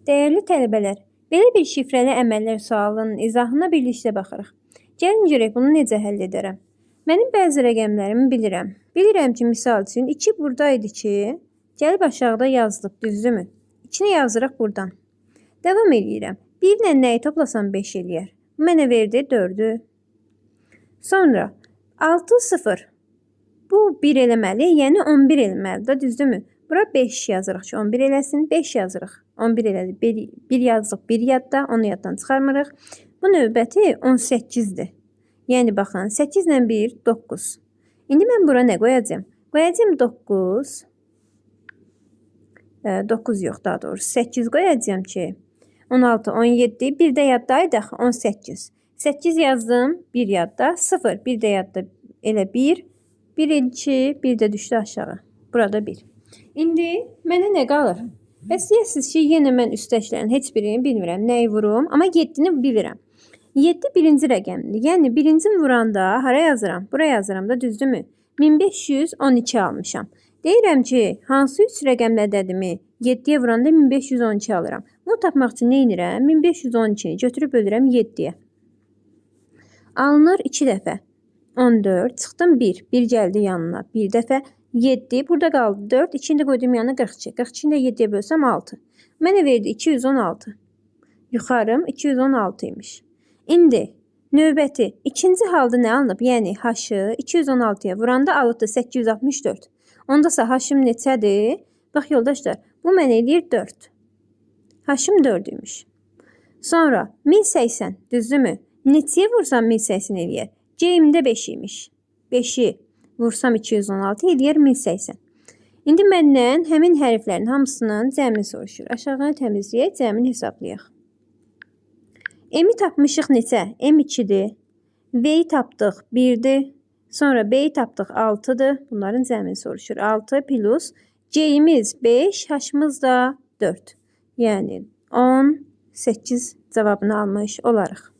Dəyərli tələbələr, belə bir şifrəli əməllər sualının izahına birlikdə baxırıq. Gəlin görək bunu necə həll edərəm. Mənim bəzi rəqəmlərimi bilirəm. Bilirəm ki, misal üçün 2 buradaydı ki, gəlib aşağıda yazdıq, düzdürmü? 2-ni yazırıq buradan. Davam edirəm. 1 ilə nəyi toplasam 5 eləyər? Bu mənə verdi 4-ü. Sonra 6, 0. Bu 1 eləməli, yəni 11 eləməlidir, düzdürmü? Bura 5 yazırıq ki, 11 eləsin, 5 yazırıq. 11 elədi, 1 yazdıq, 1 yadda, onu yaddan çıxarmırıq. Bu növbəti 18-dir. Yəni, baxın, 8 ilə 1, 9. İndi mən bura nə qoyacağım? Qoyacağım 9. 9 yox, daha doğrusu 8 qoyacağım ki, 16, 17, bir də yaddaydı, 18. 8 yazdım, 1 yadda, 0, bir də yadda, elə 1, 1, 2, bir də düşdü aşağı. Burada 1. İndi mənə nə qalır? Bəs deyəsiniz ki, yenə mən üstəşlərin heç birini bilmirəm. Nəyi vurum? Amma 7-ni bilirəm. 7 birinci rəqəmdir. Yəni, birincini vuranda hara yazıram? Buraya yazıram da, düzdürmü? 1512 almışam. Deyirəm ki, hansı 3 rəqəmlədədimi 7-yə vuranda 1512 alıram. Bunu tapmaq üçün nə edirəm? 1512-ni götürüb bölürəm 7-yə. Alınır 2 dəfə. 14, çıxdım 1. 1 gəldi yanına. 1 dəfə 7, burada qaldı 4. 2-ni də qoydum yanına 42. 42-ni də 7-yə bölsəm 6. Mənə verdi 216. Yuxarım 216 imiş. İndi növbəti ikinci halda nə alınıb? Yəni H-ı 216-ya vuranda alıbdır 864. Ondasa H-ım neçədir? Bax yoldaşlar, bu mənə eləyir 4. H-ım 4 imiş. Sonra 1080, düzdürmü? Neçəyə vursam 1080 eləyər? C-imdə 5 imiş. 5-i vursam 216 eləyər 1080. İndi məndən həmin hərflərin hamısının cəmini soruşur. Aşağıya təmizləyək, cəmini hesablayaq. M-i tapmışıq neçə? M2-dir. V-i tapdıq 1-dir. Sonra B-i tapdıq 6-dır. Bunların cəmini soruşur. 6 plus C-imiz 5, H-ımız da 4. Yəni 18 cavabını almış olarıq.